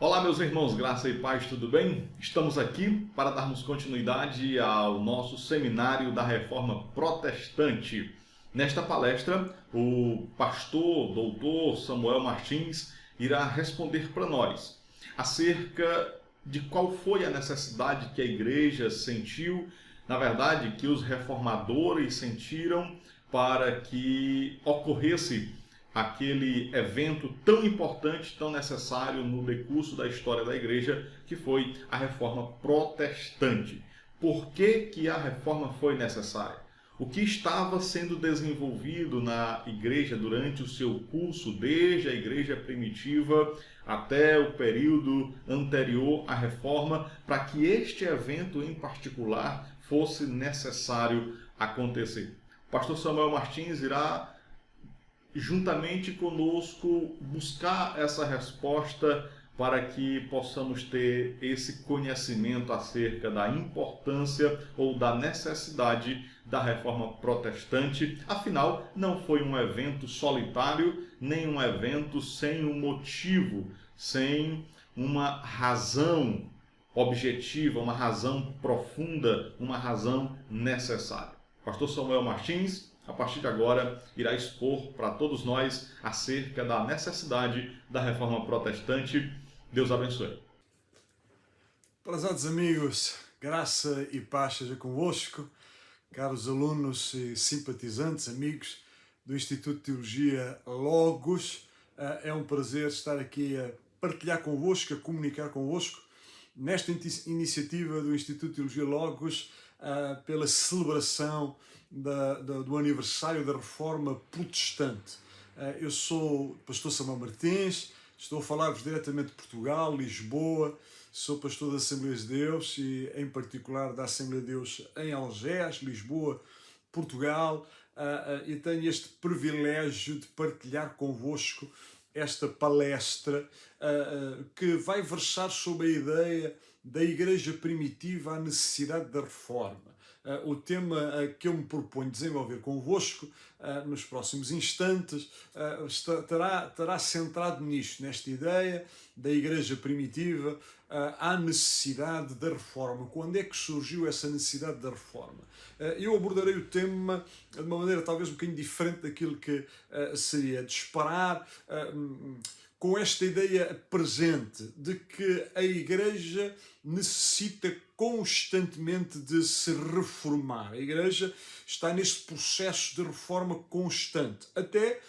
Olá, meus irmãos, graça e paz, tudo bem? Estamos aqui para darmos continuidade ao nosso seminário da Reforma Protestante. Nesta palestra, o pastor, doutor Samuel Martins, irá responder para nós acerca de qual foi a necessidade que a igreja sentiu, na verdade, que os reformadores sentiram para que ocorresse aquele evento tão importante, tão necessário no decurso da história da igreja, que foi a Reforma Protestante. Por que que a reforma foi necessária? O que estava sendo desenvolvido na igreja durante o seu curso, desde a igreja primitiva até o período anterior à reforma, para que este evento em particular fosse necessário acontecer? O pastor Samuel Martins irá juntamente conosco buscar essa resposta para que possamos ter esse conhecimento acerca da importância ou da necessidade da reforma protestante. Afinal, não foi um evento solitário, nem um evento sem um motivo, sem uma razão objetiva, uma razão profunda, uma razão necessária. Pastor Samuel Martins, a partir de agora, irá expor para todos nós acerca da necessidade da reforma protestante. Deus abençoe. Prezados amigos, graça e paz seja convosco, caros alunos e simpatizantes, amigos do Instituto de Teologia Logos. É um prazer estar aqui a partilhar convosco, a comunicar convosco nesta iniciativa do Instituto de Teologia Logos pela celebração do aniversário da Reforma Protestante. Eu sou o pastor Samuel Martins, estou a falar-vos diretamente de Portugal, Lisboa, sou pastor da Assembleia de Deus e em particular da Assembleia de Deus em Algés, Lisboa, Portugal, e tenho este privilégio de partilhar convosco esta palestra que vai versar sobre a ideia da Igreja Primitiva, a necessidade da reforma. O tema que eu me proponho desenvolver convosco nos próximos instantes estará centrado nisto, nesta ideia da Igreja Primitiva, à necessidade da reforma. Quando é que surgiu essa necessidade da reforma? Eu abordarei o tema de uma maneira talvez um bocadinho diferente daquilo que seria disparar com esta ideia presente de que a Igreja necessita constantemente de se reformar. A Igreja está nesse processo de reforma constante, até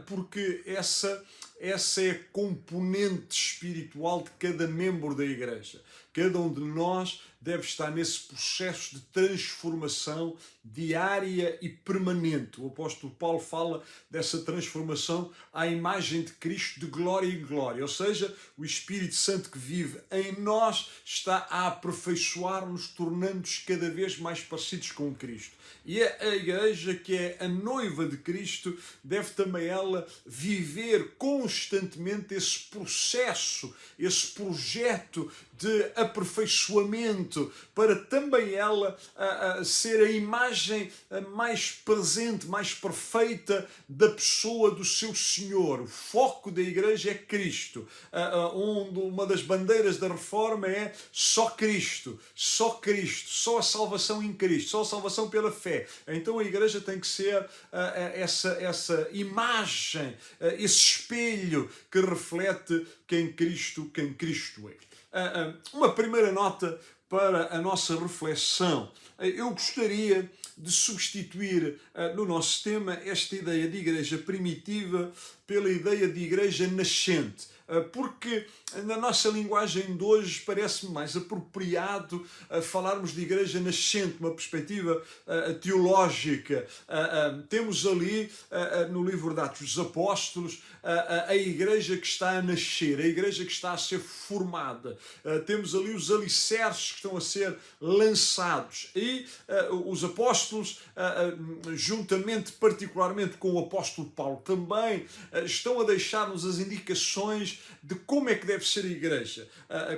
porque essa é a componente espiritual de cada membro da Igreja. Cada um de nós deve estar nesse processo de transformação diária e permanente. O apóstolo Paulo fala dessa transformação à imagem de Cristo de glória em glória, ou seja, o Espírito Santo que vive em nós está a aperfeiçoar-nos, tornando-nos cada vez mais parecidos com Cristo. E a Igreja, que é a noiva de Cristo, deve também ela viver constantemente esse processo, esse projeto de aperfeiçoamento, para também ela ser a imagem mais presente, mais perfeita da pessoa do seu Senhor. O foco da Igreja é Cristo. Uma das bandeiras da reforma é só Cristo, só a salvação em Cristo, só a salvação pela fé. Então a Igreja tem que ser essa imagem, esse espelho que reflete quem Cristo é. Uma primeira nota para a nossa reflexão. Eu gostaria de substituir no nosso tema esta ideia de igreja primitiva pela ideia de igreja nascente. Porque na nossa linguagem de hoje parece-me mais apropriado falarmos de igreja nascente, uma perspectiva teológica. Temos ali no livro de Atos dos Apóstolos a igreja que está a nascer, a igreja que está a ser formada. Temos ali os alicerces que estão a ser lançados e os apóstolos, juntamente particularmente com o apóstolo Paulo, também estão a deixar-nos as indicações padrões de como é que deve ser a igreja.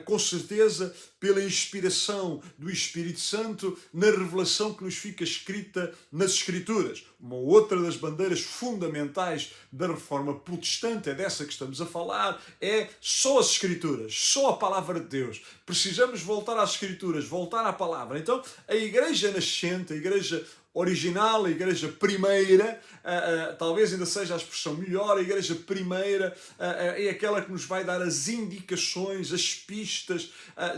Com certeza, pela inspiração do Espírito Santo, na revelação que nos fica escrita nas Escrituras. Uma outra das bandeiras fundamentais da reforma protestante, é dessa que estamos a falar, é só as Escrituras, só a palavra de Deus. Precisamos voltar às Escrituras, voltar à palavra. Então, a igreja nascente, a igreja original, a igreja primeira, talvez ainda seja a expressão melhor, a igreja primeira é aquela que nos vai dar as indicações, as pistas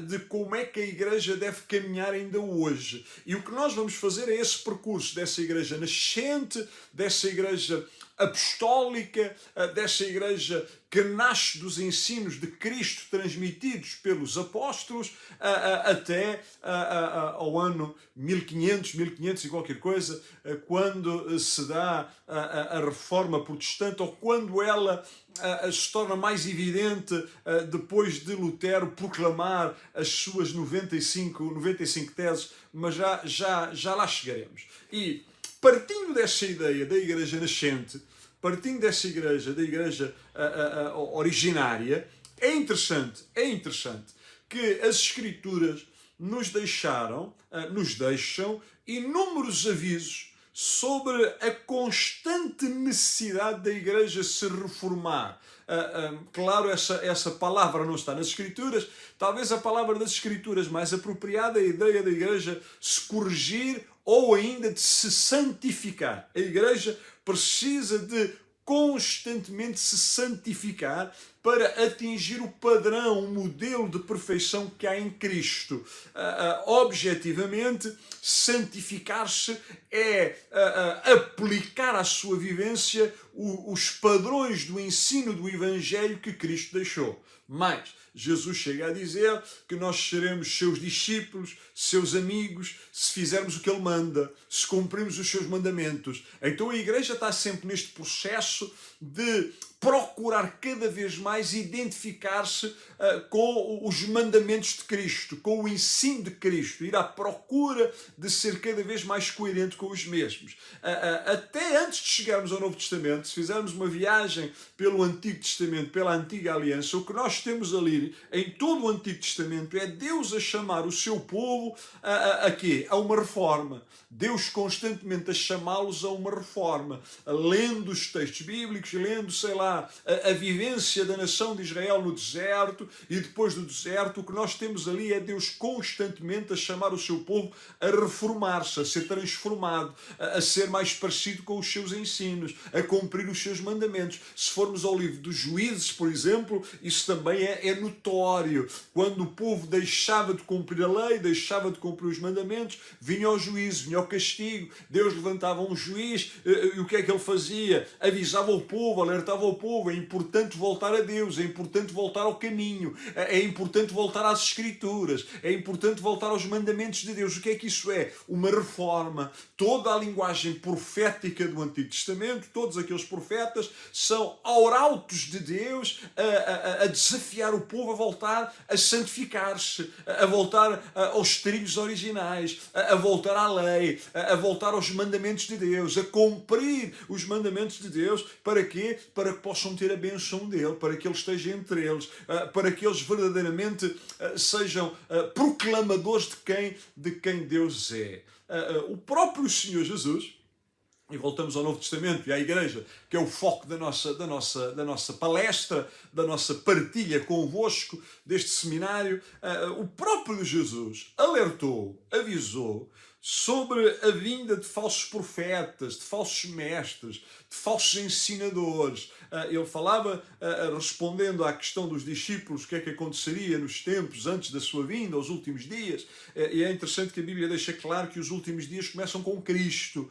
de como é que a igreja deve caminhar ainda hoje. E o que nós vamos fazer é esse percurso dessa igreja nascente, dessa igreja apostólica, dessa igreja que nasce dos ensinos de Cristo transmitidos pelos apóstolos até ao ano 1500 e qualquer coisa, quando se dá a reforma protestante, ou quando ela se torna mais evidente depois de Lutero proclamar as suas 95 teses, mas já lá chegaremos. E partindo dessa ideia da igreja nascente, partindo dessa igreja, da igreja originária, é interessante que as Escrituras nos deixam inúmeros avisos sobre a constante necessidade da igreja se reformar. Claro, essa palavra não está nas Escrituras. Talvez a palavra das Escrituras mais apropriada é a ideia da igreja se corrigir ou ainda de se santificar. A igreja precisa de constantemente se santificar para atingir o padrão, o modelo de perfeição que há em Cristo. Objetivamente, santificar-se é aplicar à sua vivência os padrões do ensino do Evangelho que Cristo deixou. Mas Jesus chega a dizer que nós seremos seus discípulos, seus amigos, se fizermos o que Ele manda, se cumprirmos os seus mandamentos. Então a igreja está sempre neste processo de procurar cada vez mais identificar-se com os mandamentos de Cristo, com o ensino de Cristo, ir à procura de ser cada vez mais coerente com os mesmos. Até antes de chegarmos ao Novo Testamento, se fizermos uma viagem pelo Antigo Testamento, pela Antiga Aliança, o que nós temos ali em todo o Antigo Testamento é Deus a chamar o seu povo a quê? A uma reforma. Deus constantemente a chamá-los a uma reforma, lendo os textos bíblicos, lendo, a vivência da nação de Israel no deserto, e depois do deserto, o que nós temos ali é Deus constantemente a chamar o seu povo a reformar-se, a ser transformado, a ser mais parecido com os seus ensinos, a cumprir os seus mandamentos. Se formos ao livro dos Juízes, por exemplo, isso também é notório. Quando o povo deixava de cumprir a lei, deixava de cumprir os mandamentos, vinha ao juízo, vinha ao castigo. Deus levantava um juiz e o que é que ele fazia? Avisava o povo, alertava o povo. É importante voltar a Deus, é importante voltar ao caminho, é importante voltar às Escrituras, é importante voltar aos mandamentos de Deus. O que é que isso é? Uma reforma. Toda a linguagem profética do Antigo Testamento, todos aqueles profetas, são arautos de Deus a desafiar o povo a voltar a santificar-se, a voltar aos trilhos originais, a voltar à lei, a voltar aos mandamentos de Deus, a cumprir os mandamentos de Deus. Para quê? Para que possam ter a bênção dele, para que ele esteja entre eles, para que eles verdadeiramente sejam proclamadores de quem Deus é. O próprio Senhor Jesus, e voltamos ao Novo Testamento e à Igreja, que é o foco da nossa palestra, da nossa partilha convosco deste seminário, o próprio Jesus alertou, avisou sobre a vinda de falsos profetas, de falsos mestres, de falsos ensinadores. Ele falava, respondendo à questão dos discípulos, o que é que aconteceria nos tempos antes da sua vinda, aos últimos dias. E é interessante que a Bíblia deixa claro que os últimos dias começam com Cristo,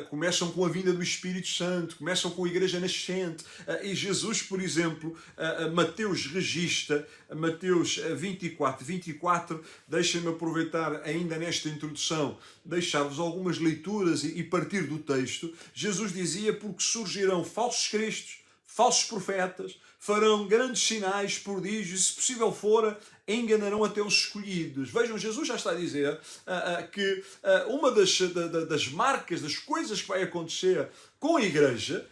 começam com a vinda do Espírito Santo, começam com a Igreja nascente. E Jesus, por exemplo, Mateus registra, Mateus 24, deixem-me aproveitar ainda nesta introdução, deixar-vos algumas leituras e partir do texto. Jesus dizia: porque surgirão falsos cristos, falsos profetas, farão grandes sinais, prodígios, e se possível for, enganarão até os escolhidos. Vejam, Jesus já está a dizer que uma das marcas, das coisas que vai acontecer com a Igreja,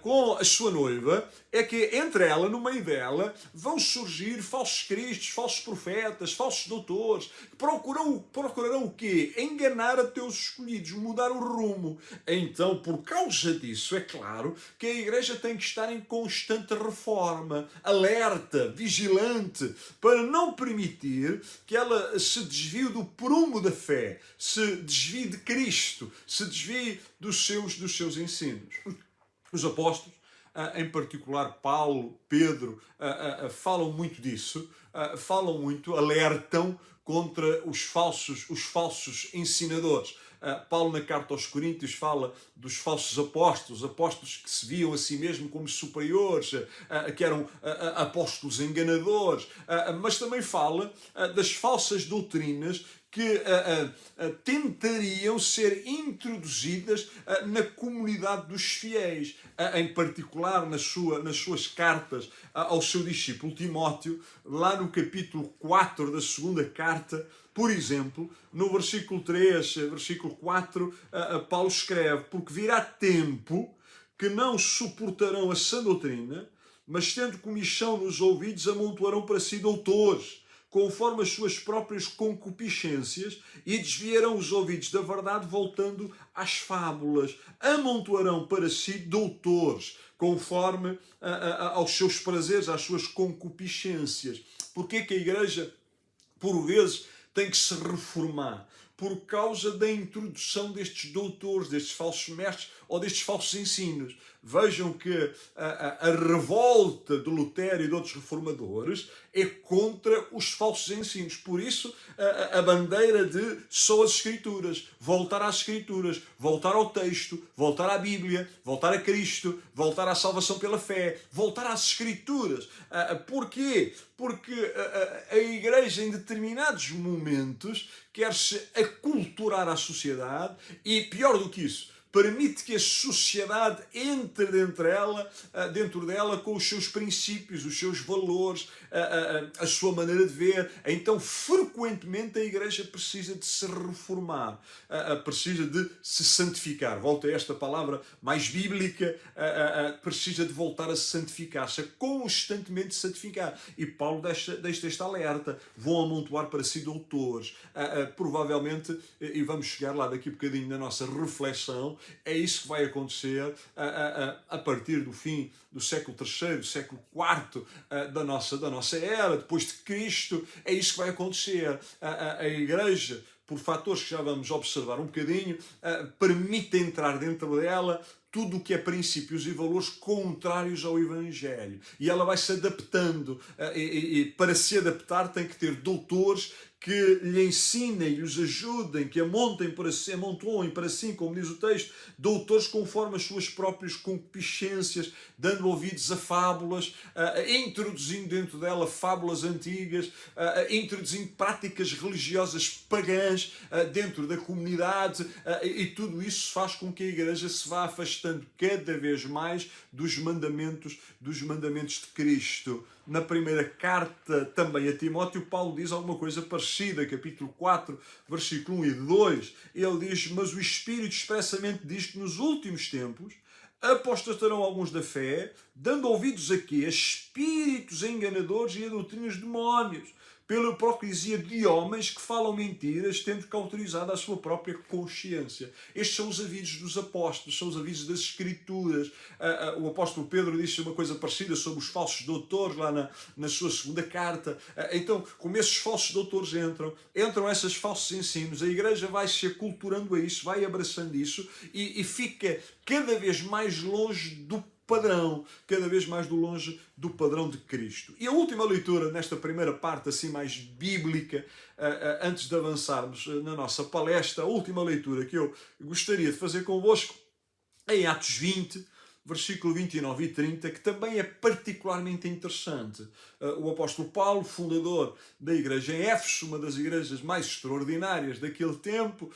com a sua noiva é que entre ela, no meio dela, vão surgir falsos cristos, falsos profetas, falsos doutores, que procurarão o quê? Enganar a teus escolhidos, mudar o rumo. Então, por causa disso, é claro que a igreja tem que estar em constante reforma, alerta, vigilante, para não permitir que ela se desvie do prumo da fé, se desvie de Cristo, se desvie dos seus ensinos. Os apóstolos, em particular Paulo, Pedro, falam muito disso, falam muito, alertam contra os falsos ensinadores. Paulo, na carta aos Coríntios, fala dos falsos apóstolos que se viam a si mesmos como superiores, que eram apóstolos enganadores, mas também fala das falsas doutrinas que tentariam ser introduzidas na comunidade dos fiéis, em particular nas suas cartas ao seu discípulo Timóteo, lá no capítulo 4 da segunda carta. Por exemplo, no versículo 3, versículo 4, Paulo escreve: porque virá tempo que não suportarão a sã doutrina, mas tendo comichão nos ouvidos, amontoarão para si doutores, conforme as suas próprias concupiscências, e desviarão os ouvidos da verdade, voltando às fábulas. Amontoarão para si doutores, conforme aos seus prazeres, às suas concupiscências. Porquê que a igreja, por vezes, tem que se reformar? Por causa da introdução destes doutores, destes falsos mestres ou destes falsos ensinos. Vejam que a revolta de Lutero e de outros reformadores é contra os falsos ensinos. Por isso, a bandeira de só as Escrituras, voltar às Escrituras, voltar ao texto, voltar à Bíblia, voltar a Cristo, voltar à salvação pela fé, voltar às Escrituras. Porquê? Porque a Igreja, em determinados momentos, quer-se aculturar à sociedade e, pior do que isso, permite que a sociedade entre dentro dela com os seus princípios, os seus valores, a sua maneira de ver. Então, frequentemente, a igreja precisa de se reformar, precisa de se santificar. Volto a esta palavra mais bíblica, precisa de voltar a santificar-se, a constantemente santificar. E Paulo deixa este alerta: vão amontoar para si doutores. Provavelmente, e vamos chegar lá daqui a bocadinho na nossa reflexão, é isso que vai acontecer a partir do fim do século III, do século IV da nossa era, depois de Cristo. É isso que vai acontecer. A igreja, por fatores que já vamos observar um bocadinho, permite entrar dentro dela tudo o que é princípios e valores contrários ao Evangelho. E ela vai se adaptando. E para se adaptar tem que ter doutores que lhe ensinem e os ajudem, que amontoem para si, como diz o texto, doutores conforme as suas próprias concupiscências, dando ouvidos a fábulas, introduzindo dentro dela fábulas antigas, introduzindo práticas religiosas pagãs dentro da comunidade, e tudo isso faz com que a igreja se vá afastando cada vez mais dos mandamentos de Cristo. Na primeira carta também a Timóteo, Paulo diz alguma coisa parecida, capítulo 4, versículo 1 e 2. Ele diz: mas o Espírito expressamente diz que nos últimos tempos apostatarão alguns da fé, dando ouvidos a quê? A espíritos enganadores e a doutrinas de demónios, pela hipocrisia de homens que falam mentiras, tendo cauterizado a sua própria consciência. Estes são os avisos dos apóstolos, são os avisos das Escrituras. O apóstolo Pedro disse uma coisa parecida sobre os falsos doutores lá na sua segunda carta. Então, como esses falsos doutores entram esses falsos ensinos, a igreja vai se aculturando a isso, vai abraçando isso e fica cada vez mais longe do padrão, cada vez mais longe do padrão de Cristo. E a última leitura nesta primeira parte, assim mais bíblica, antes de avançarmos na nossa palestra, a última leitura que eu gostaria de fazer convosco é em Atos 20, versículo 29 e 30, que também é particularmente interessante. O apóstolo Paulo, fundador da igreja em Éfeso, uma das igrejas mais extraordinárias daquele tempo,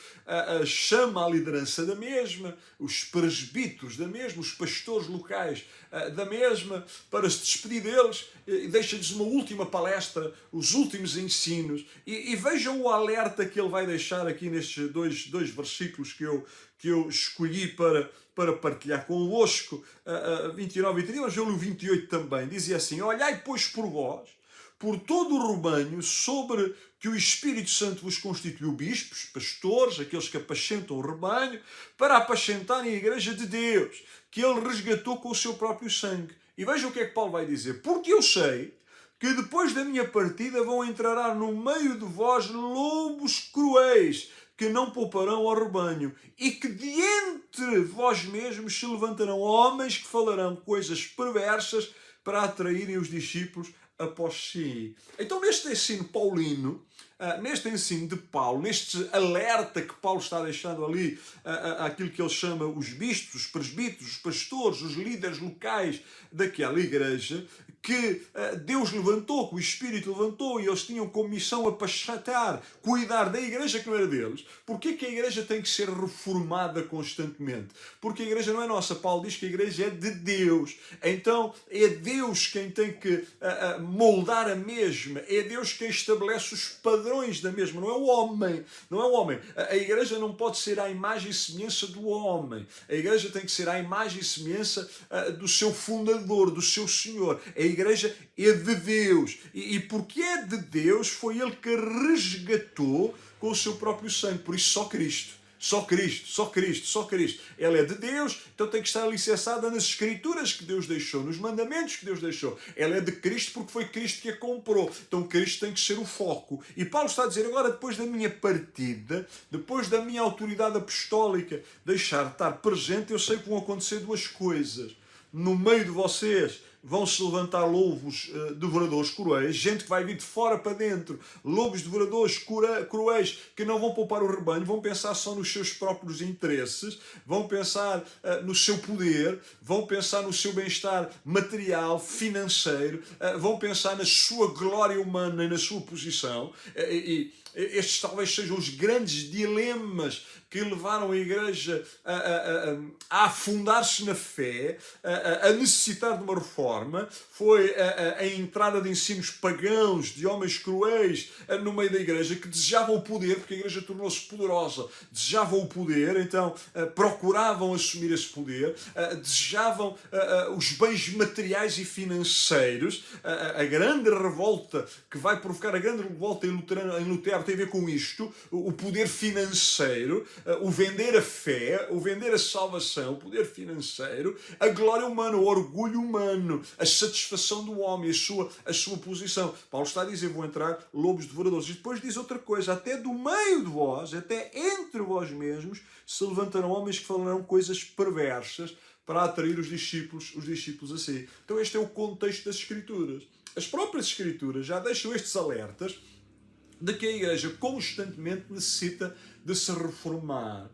chama a liderança da mesma, os presbíteros da mesma, os pastores locais da mesma, para se despedir deles, e deixa-lhes uma última palestra, os últimos ensinos, e vejam o alerta que ele vai deixar aqui nestes dois versículos que que eu escolhi para partilhar convosco, 29 e 30, mas eu li o 28 também. Dizia assim: olhai, pois, por vós, por todo o rebanho, sobre que o Espírito Santo vos constituiu bispos, pastores, aqueles que apacentam o rebanho, para apacentarem a igreja de Deus, que ele resgatou com o seu próprio sangue. E veja o que é que Paulo vai dizer: porque eu sei que depois da minha partida vão entrar no meio de vós lobos cruéis, que não pouparão ao rebanho, e que de entre vós mesmos se levantarão homens que falarão coisas perversas para atraírem os discípulos após si. Então, neste ensino paulino, neste ensino de Paulo, neste alerta que Paulo está deixando ali, aquilo que ele chama os bispos, os presbíteros, os pastores, os líderes locais daquela igreja, que Deus levantou, que o Espírito levantou, e eles tinham como missão apacentar, cuidar da igreja que não era deles. Porquê que a igreja tem que ser reformada constantemente? Porque a igreja não é nossa. Paulo diz que a igreja é de Deus. Então é Deus quem tem que moldar a mesma. É Deus quem estabelece os padrões da mesma. Não é o homem. Não é o homem. A igreja não pode ser à imagem e semelhança do homem. A igreja tem que ser à imagem e semelhança do seu fundador, do seu Senhor. A igreja é de Deus. E porque é de Deus, foi Ele que resgatou com o seu próprio sangue. Por isso só Cristo. Só Cristo, só Cristo, só Cristo. Ela é de Deus, então tem que estar alicerçada nas Escrituras que Deus deixou, nos mandamentos que Deus deixou. Ela é de Cristo porque foi Cristo que a comprou. Então Cristo tem que ser o foco. E Paulo está a dizer agora, depois da minha partida, depois da minha autoridade apostólica deixar de estar presente, eu sei que vão acontecer duas coisas. No meio de vocês vão se levantar lobos devoradores cruéis, gente que vai vir de fora para dentro, lobos devoradores cruéis que não vão poupar o rebanho, vão pensar só nos seus próprios interesses, vão pensar no seu poder, vão pensar no seu bem-estar material, financeiro, vão pensar na sua glória humana e na sua posição. E estes talvez sejam os grandes dilemas que levaram a igreja a afundar-se na fé, a necessitar de uma reforma. Foi a entrada de ensinos pagãos, de homens cruéis no meio da igreja, que desejavam o poder, porque a igreja tornou-se poderosa, desejavam o poder, então procuravam assumir esse poder, desejavam os bens materiais e financeiros. A grande revolta que vai provocar a grande revolta em Lutero tem a ver com isto, o poder financeiro, o vender a fé, o vender a salvação, o poder financeiro, a glória humana, o orgulho humano, a satisfação do homem, a sua posição. Paulo está a dizer, vão entrar lobos devoradores. E depois diz outra coisa, até do meio de vós, até entre vós mesmos, se levantarão homens que falarão coisas perversas para atrair os discípulos a si. Então este é o contexto das Escrituras. As próprias Escrituras já deixam estes alertas de que a igreja constantemente necessita de se reformar.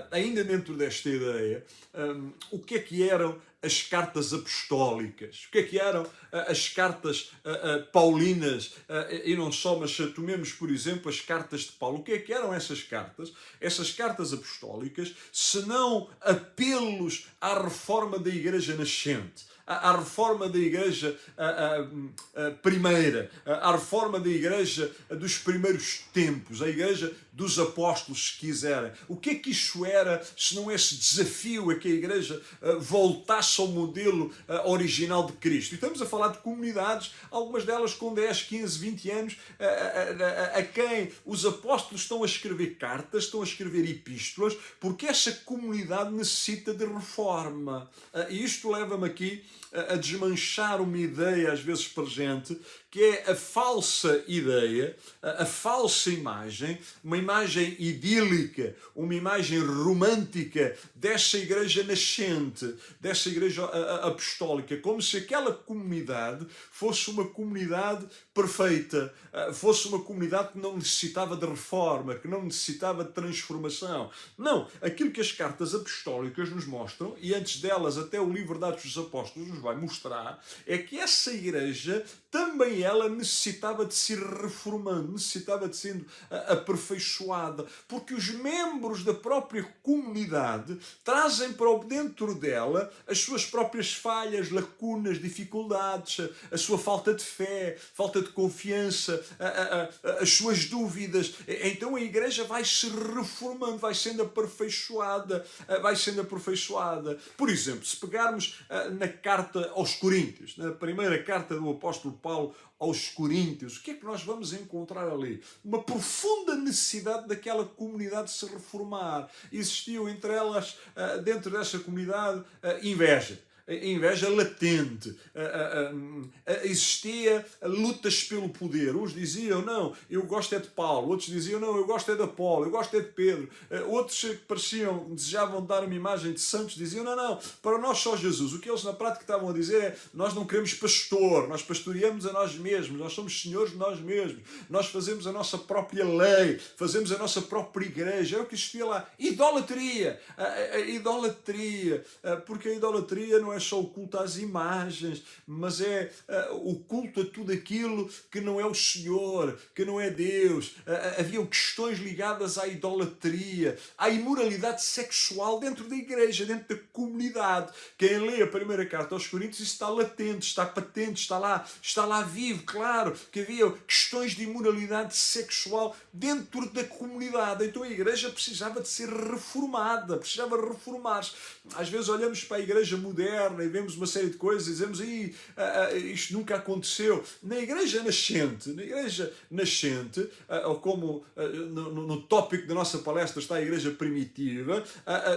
Ainda dentro desta ideia, o que eram as cartas apostólicas? O que eram as cartas paulinas? E não só, mas tomemos, por exemplo, as cartas de Paulo. O que eram essas cartas? Essas cartas apostólicas, senão apelos à reforma da igreja nascente, à reforma da igreja primeira, à reforma da igreja dos primeiros tempos, a igreja dos apóstolos, se quiserem. O que isso era, se não esse desafio a que a igreja voltasse ao modelo original de Cristo? E estamos a falar de comunidades, algumas delas com 10, 15, 20 anos, a quem os apóstolos estão a escrever cartas, estão a escrever epístolas, porque essa comunidade necessita de reforma. E isto leva-me aqui a desmanchar uma ideia às vezes presente, que é a falsa ideia, a falsa imagem, uma imagem idílica, uma imagem romântica dessa igreja nascente, dessa igreja apostólica, como se aquela comunidade fosse uma comunidade perfeita, fosse uma comunidade que não necessitava de reforma, que não necessitava de transformação. Não, aquilo que as cartas apostólicas nos mostram, e antes delas até o livro de Atos dos Apóstolos nos vai mostrar é que essa igreja também ela necessitava de se ir reformando, necessitava de ser aperfeiçoada, porque os membros da própria comunidade trazem para dentro dela as suas próprias falhas, lacunas, dificuldades, a sua falta de fé, falta de confiança, as suas dúvidas. Então a igreja vai se reformando, vai sendo aperfeiçoada, vai sendo aperfeiçoada. Por exemplo, se pegarmos na carta aos Coríntios, na primeira carta do apóstolo Paulo aos Coríntios, o que é que nós vamos encontrar ali? Uma profunda necessidade daquela comunidade se reformar. Existiam entre elas, dentro dessa comunidade, inveja. Inveja latente, existia lutas pelo poder. Uns diziam, não, eu gosto é de Paulo. Outros diziam, não, eu gosto é de Apolo, eu gosto é de Pedro. Outros que desejavam dar uma imagem de santos, diziam, não, para nós só Jesus. O que eles na prática estavam a dizer é, nós não queremos pastor, nós pastoreamos a nós mesmos, nós somos senhores de nós mesmos, nós fazemos a nossa própria lei, fazemos a nossa própria igreja. Era o que existia lá. Idolatria, idolatria, porque a idolatria não é só o culto às imagens, mas é o culto a tudo aquilo que não é o Senhor, que não é Deus. Haviam questões ligadas à idolatria, à imoralidade sexual dentro da igreja, dentro da comunidade. Quem lê a primeira carta aos Coríntios, isso está latente, está patente, está lá vivo. Claro que havia questões de imoralidade sexual dentro da comunidade. Então a igreja precisava de ser reformada, precisava reformar-se. Às vezes olhamos para a igreja moderna e vemos uma série de coisas e dizemos, isto nunca aconteceu. Na igreja nascente, ou como no tópico da nossa palestra está a igreja primitiva,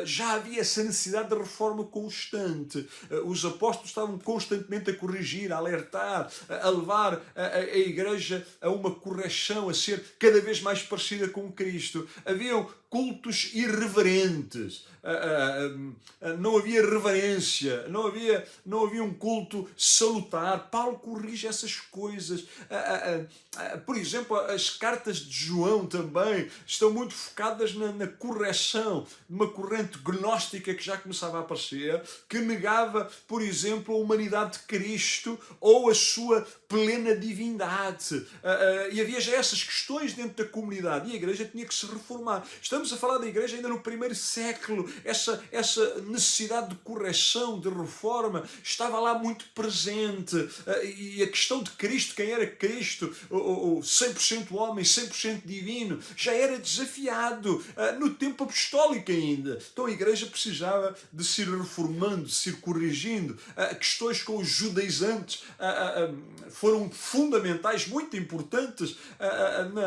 já havia essa necessidade de reforma constante. Os apóstolos estavam constantemente a corrigir, a alertar, a levar a igreja a uma correção, a ser cada vez mais parecida com Cristo. Haviam cultos irreverentes, não havia reverência, não havia um culto salutar. Paulo corrige essas coisas. Por exemplo, as cartas de João também estão muito focadas na correção de uma corrente gnóstica que já começava a aparecer, que negava, por exemplo, a humanidade de Cristo ou a sua plena divindade. E havia já essas questões dentro da comunidade e a igreja tinha que se reformar. Estamos a falar da igreja ainda no primeiro século. Essa necessidade de correção, de reforma, estava lá muito presente. E a questão de Cristo, quem era Cristo, o 100% homem, 100% divino, já era desafiado no tempo apostólico ainda. Então a igreja precisava de se ir reformando, de se ir corrigindo. Questões com os judaizantes foram fundamentais, muito importantes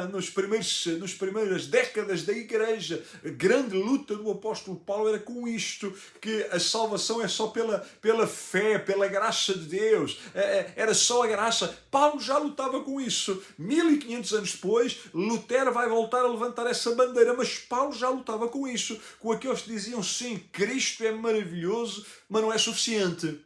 nas primeiras décadas da igreja. A grande luta do apóstolo Paulo era com isto, que a salvação é só pela fé, pela graça de Deus. Era só a graça. Paulo já lutava com isso. 1500 anos depois, Lutero vai voltar a levantar essa bandeira, mas Paulo já lutava com isso, com aqueles que diziam, sim, Cristo é maravilhoso, mas não é suficiente.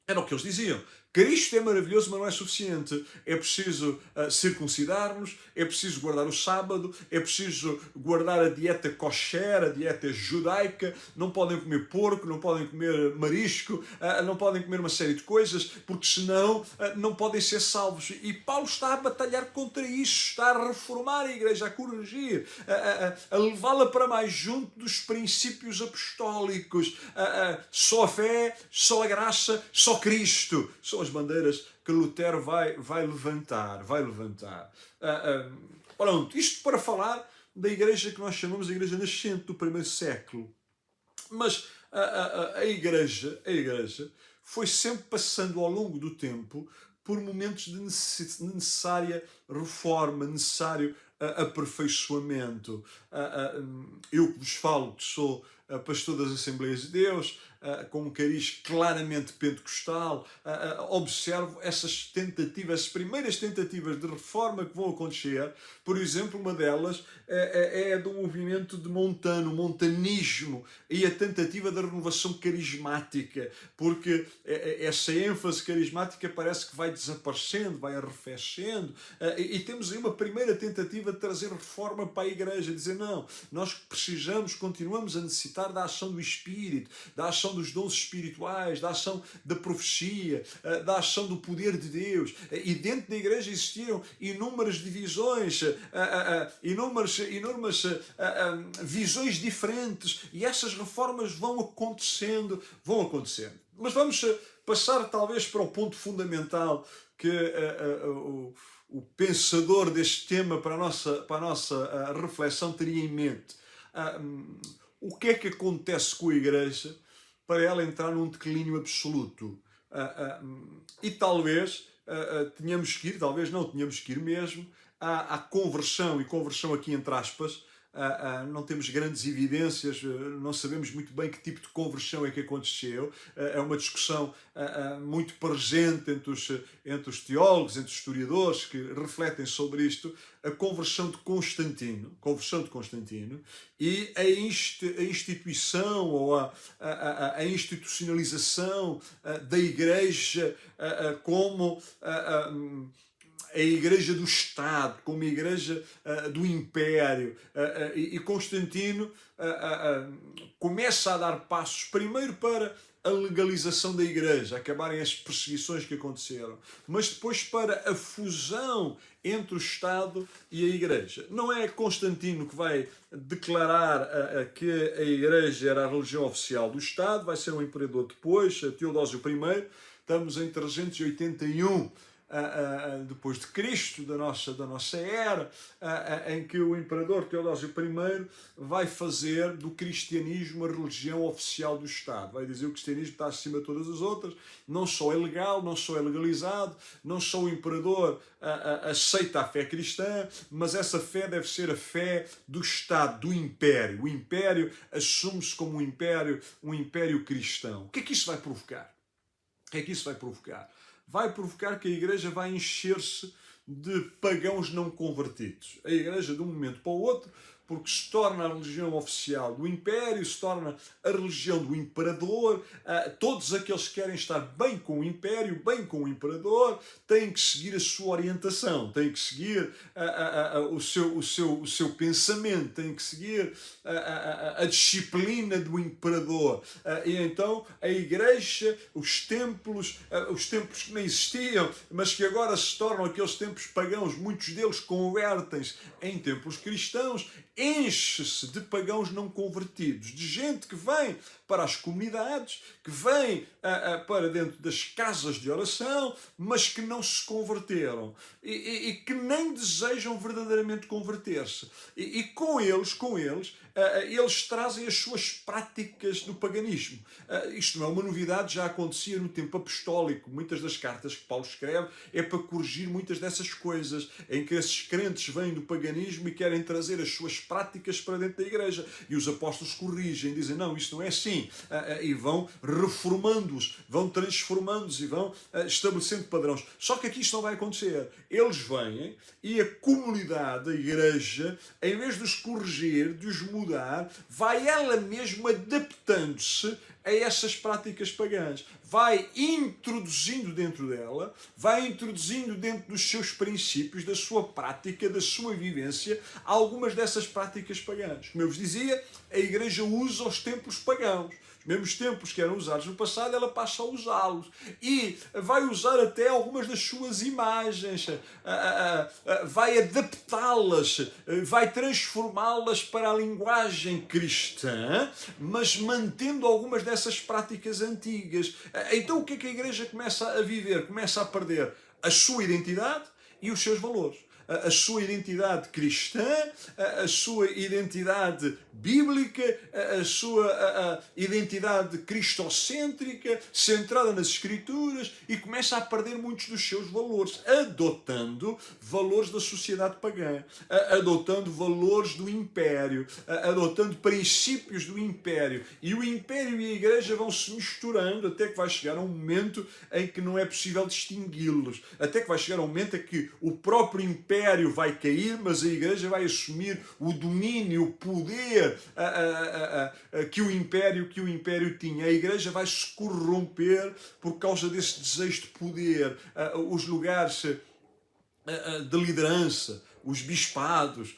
Era o que eles diziam. Cristo é maravilhoso, mas não é suficiente. É preciso circuncidar-nos, é preciso guardar o sábado, é preciso guardar a dieta kosher, a dieta judaica, não podem comer porco, não podem comer marisco, não podem comer uma série de coisas, porque senão não podem ser salvos. E Paulo está a batalhar contra isso, está a reformar a igreja, a corrigir, a levá-la para mais junto dos princípios apostólicos. Só a fé, só a graça, só Cristo. São as bandeiras que Lutero vai levantar. Pronto, isto para falar da igreja que nós chamamos de igreja nascente do primeiro século. Mas a igreja foi sempre passando ao longo do tempo por momentos de necessária reforma, necessário aperfeiçoamento. Eu que vos falo, que sou pastor das Assembleias de Deus, com um cariz claramente pentecostal, observo essas primeiras tentativas de reforma que vão acontecer. Por exemplo, uma delas é do movimento de montanismo e a tentativa da renovação carismática, porque essa ênfase carismática parece que vai desaparecendo, vai arrefecendo, e temos aí uma primeira tentativa de trazer reforma para a igreja, dizer não, nós continuamos a necessitar da ação do Espírito, da ação ação dos dons espirituais, da ação da profecia, da ação do poder de Deus. E dentro da igreja existiram inúmeras divisões, inúmeras visões diferentes, e essas reformas vão acontecendo. Mas vamos passar talvez para o ponto fundamental que o pensador deste tema para a nossa reflexão teria em mente. O que é que acontece com a igreja para ela entrar num declínio absoluto? E talvez tenhamos que ir, talvez não tenhamos que ir mesmo, à conversão, e conversão aqui entre aspas. Não temos grandes evidências, não sabemos muito bem que tipo de conversão é que aconteceu. É uma discussão muito presente entre os teólogos, entre os historiadores que refletem sobre isto. A conversão de Constantino e a instituição ou a institucionalização da igreja como a igreja do Estado, como a igreja do Império. E Constantino começa a dar passos, primeiro para a legalização da igreja, acabarem as perseguições que aconteceram, mas depois para a fusão entre o Estado e a igreja. Não é Constantino que vai declarar que a igreja era a religião oficial do Estado, vai ser um imperador depois, Teodósio I, estamos em 381 depois de Cristo, da nossa era, em que o imperador Teodósio I vai fazer do cristianismo a religião oficial do Estado. Vai dizer que o cristianismo está acima de todas as outras, não só é legal, não só é legalizado, não só o imperador aceita a fé cristã, mas essa fé deve ser a fé do Estado, do Império. O Império assume-se como um império cristão. O que é que isso vai provocar? Vai provocar que a igreja vai encher-se de pagãos não convertidos. A igreja, de um momento para o outro, porque se torna a religião oficial do Império, se torna a religião do Imperador. Todos aqueles que querem estar bem com o Império, bem com o Imperador, têm que seguir a sua orientação, têm que seguir o seu pensamento, têm que seguir a disciplina do Imperador. E então a igreja, os templos que nem existiam, mas que agora se tornam aqueles templos pagãos, muitos deles convertem-se em templos cristãos, enche-se de pagãos não convertidos, de gente que vem para as comunidades, que vem para dentro das casas de oração, mas que não se converteram e que nem desejam verdadeiramente converter-se. E com eles, eles trazem as suas práticas do paganismo. Isto não é uma novidade, já acontecia no tempo apostólico. Muitas das cartas que Paulo escreve é para corrigir muitas dessas coisas, em que esses crentes vêm do paganismo e querem trazer as suas práticas para dentro da igreja. E os apóstolos corrigem, dizem, não, isto não é assim. E vão reformando-os, vão transformando-os e vão estabelecendo padrões. Só que aqui isto não vai acontecer. Eles vêm e a comunidade, a igreja, em vez de os corrigir, de os mudar, vai ela mesma adaptando-se a essas práticas pagãs. Vai introduzindo dentro dela, vai introduzindo dentro dos seus princípios, da sua prática, da sua vivência, algumas dessas práticas pagãs. Como eu vos dizia, a igreja usa os templos pagãos. Os mesmos templos que eram usados no passado, ela passa a usá-los. E vai usar até algumas das suas imagens, vai adaptá-las, vai transformá-las para a linguagem cristã, mas mantendo algumas dessas práticas antigas. Então o que é que a igreja começa a viver? Começa a perder a sua identidade e os seus valores. A sua identidade cristã, a sua identidade bíblica, a sua identidade cristocêntrica, centrada nas Escrituras, e começa a perder muitos dos seus valores, adotando valores da sociedade pagã, adotando valores do Império, adotando princípios do Império. E o Império e a Igreja vão se misturando até que vai chegar um momento em que não é possível distingui-los, até que vai chegar um momento em que o próprio Império vai cair, mas a Igreja vai assumir o domínio, o poder que o Império tinha. A Igreja vai se corromper por causa desse desejo de poder. Os lugares de liderança, os bispados,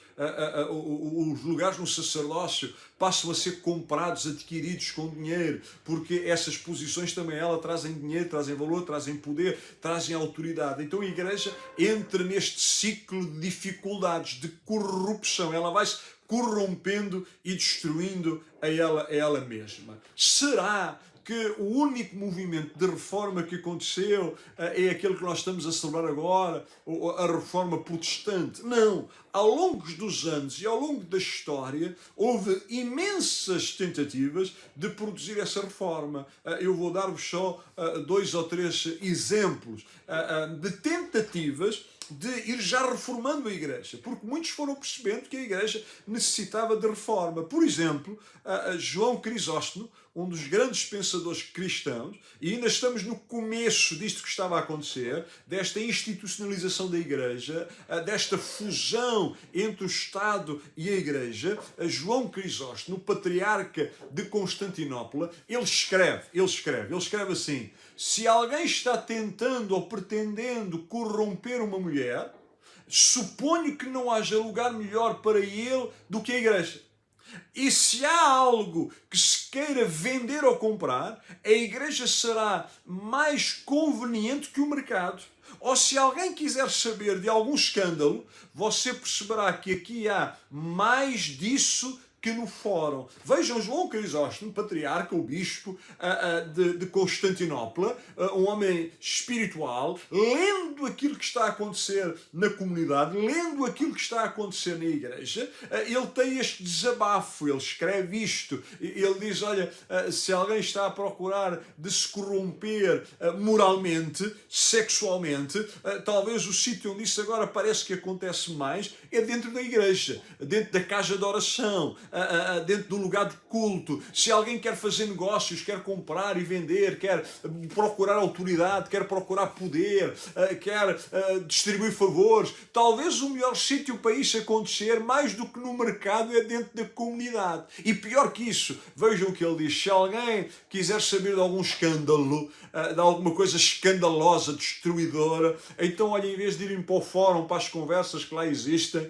os lugares no sacerdócio passam a ser comprados, adquiridos com dinheiro, porque essas posições também elas trazem dinheiro, trazem valor, trazem poder, trazem autoridade. Então a igreja entra neste ciclo de dificuldades, de corrupção. Ela vai-se corrompendo e destruindo a ela mesma. Será que o único movimento de reforma que aconteceu é aquele que nós estamos a celebrar agora, a reforma protestante? Não. Ao longo dos anos e ao longo da história, houve imensas tentativas de produzir essa reforma. Eu vou dar-vos só 2 ou 3 exemplos de tentativas de ir já reformando a igreja, porque muitos foram percebendo que a igreja necessitava de reforma. Por exemplo, João Crisóstomo, um dos grandes pensadores cristãos, e ainda estamos no começo disto que estava a acontecer, desta institucionalização da igreja, desta fusão entre o Estado e a igreja. João Crisóstomo, patriarca de Constantinopla, ele escreve assim: se alguém está tentando ou pretendendo corromper uma mulher, suponho que não haja lugar melhor para ele do que a igreja. E se há algo que se queira vender ou comprar, a igreja será mais conveniente que o mercado. Ou se alguém quiser saber de algum escândalo, você perceberá que aqui há mais disso que no fórum. Vejam João Crisóstomo, patriarca, o bispo de Constantinopla, um homem espiritual, lendo aquilo que está a acontecer na comunidade, lendo aquilo que está a acontecer na igreja, ele tem este desabafo, ele escreve isto, ele diz, olha, se alguém está a procurar de se corromper moralmente, sexualmente, talvez o sítio onde isso agora parece que acontece mais é dentro da igreja, dentro da casa de oração, dentro do lugar de culto. Se alguém quer fazer negócios, quer comprar e vender, quer procurar autoridade, quer procurar poder, quer distribuir favores, talvez o melhor sítio para isso acontecer, mais do que no mercado, é dentro da comunidade. E pior que isso, vejam o que ele diz: se alguém quiser saber de algum escândalo, de alguma coisa escandalosa, destruidora, então, olha, em vez de irem para o fórum, para as conversas que lá existem,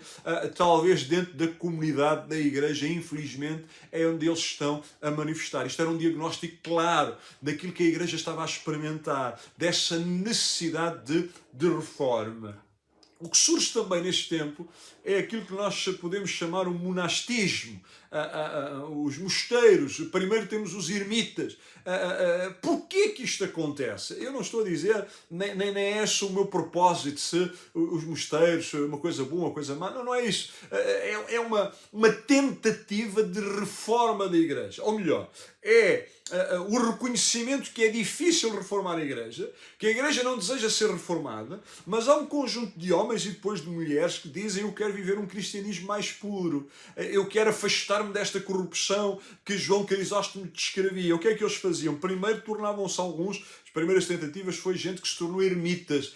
talvez dentro da comunidade da igreja, infelizmente, é onde eles estão a manifestar. Isto era um diagnóstico claro daquilo que a igreja estava a experimentar, dessa necessidade de reforma. O que surge também neste tempo é aquilo que nós podemos chamar o monastismo, os mosteiros. Primeiro temos os ermitas. Porquê que isto acontece? Eu não estou a dizer, nem é esse o meu propósito, se os mosteiros são uma coisa boa, uma coisa má. Não é isso. É uma tentativa de reforma da igreja. Ou melhor, é o reconhecimento que é difícil reformar a igreja, que a igreja não deseja ser reformada, mas há um conjunto de homens e depois de mulheres que dizem: eu quero viver um cristianismo mais puro, eu quero afastar-me desta corrupção que João Crisóstomo descrevia. O que é que eles faziam? Primeiro tornavam-se alguns, as primeiras tentativas foi gente que se tornou ermitas,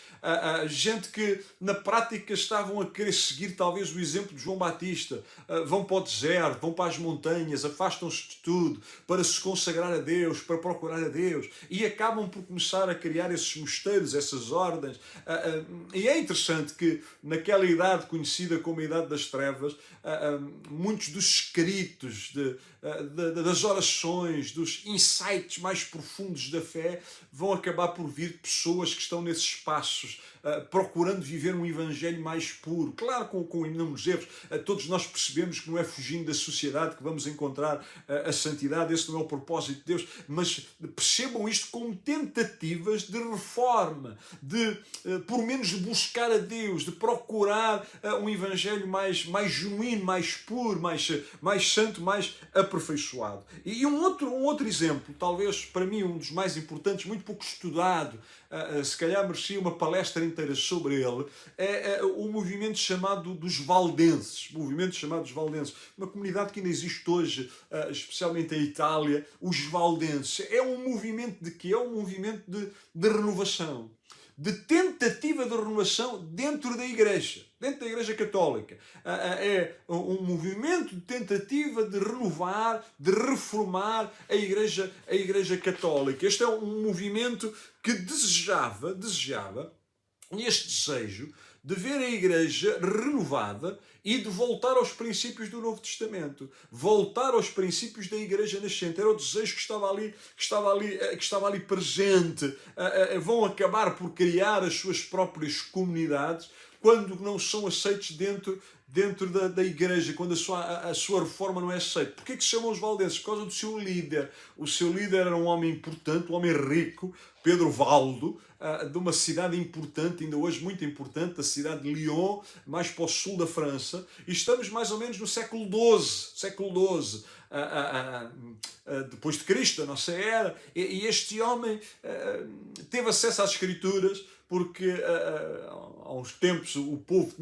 gente que na prática estavam a querer seguir talvez o exemplo de João Batista, vão para o deserto, vão para as montanhas, afastam-se de tudo para se consagrar a Deus, para procurar a Deus, e acabam por começar a criar esses mosteiros, essas ordens. E é interessante que naquela idade conhecida como a Idade das Trevas, muitos dos escritos, das orações, dos insights mais profundos da fé vão acabar por vir de pessoas que estão nesses espaços, procurando viver um evangelho mais puro. Claro, com inúmeros erros. Todos nós percebemos que não é fugindo da sociedade que vamos encontrar a santidade, esse não é o propósito de Deus, mas percebam isto como tentativas de reforma, de, por menos, de buscar a Deus, de procurar um evangelho mais genuíno, mais puro, mais santo, mais aperfeiçoado. E um outro exemplo, talvez para mim um dos mais importantes, muito pouco estudado, se calhar merecia uma palestra inteira sobre ele, é o movimento chamado dos valdenses. Uma comunidade que ainda existe hoje, especialmente em Itália, os valdenses. É um movimento de quê? É um movimento de renovação, de tentativa de renovação dentro da igreja católica. É um movimento de tentativa de renovar, de reformar a igreja católica. Este é um movimento que desejava, neste desejo, de ver a Igreja renovada e de voltar aos princípios do Novo Testamento, voltar aos princípios da Igreja nascente. Era o desejo que estava ali presente. Vão acabar por criar as suas próprias comunidades quando não são aceitos dentro da igreja, quando a sua reforma não é aceita. Porquê que se chamam os valdenses? Por causa do seu líder. O seu líder era um homem importante, um homem rico, Pedro Valdo, de uma cidade importante, ainda hoje muito importante, a cidade de Lyon, mais para o sul da França. E estamos mais ou menos no século XII, depois de Cristo, a nossa era. E este homem teve acesso às Escrituras, porque há uns tempos o povo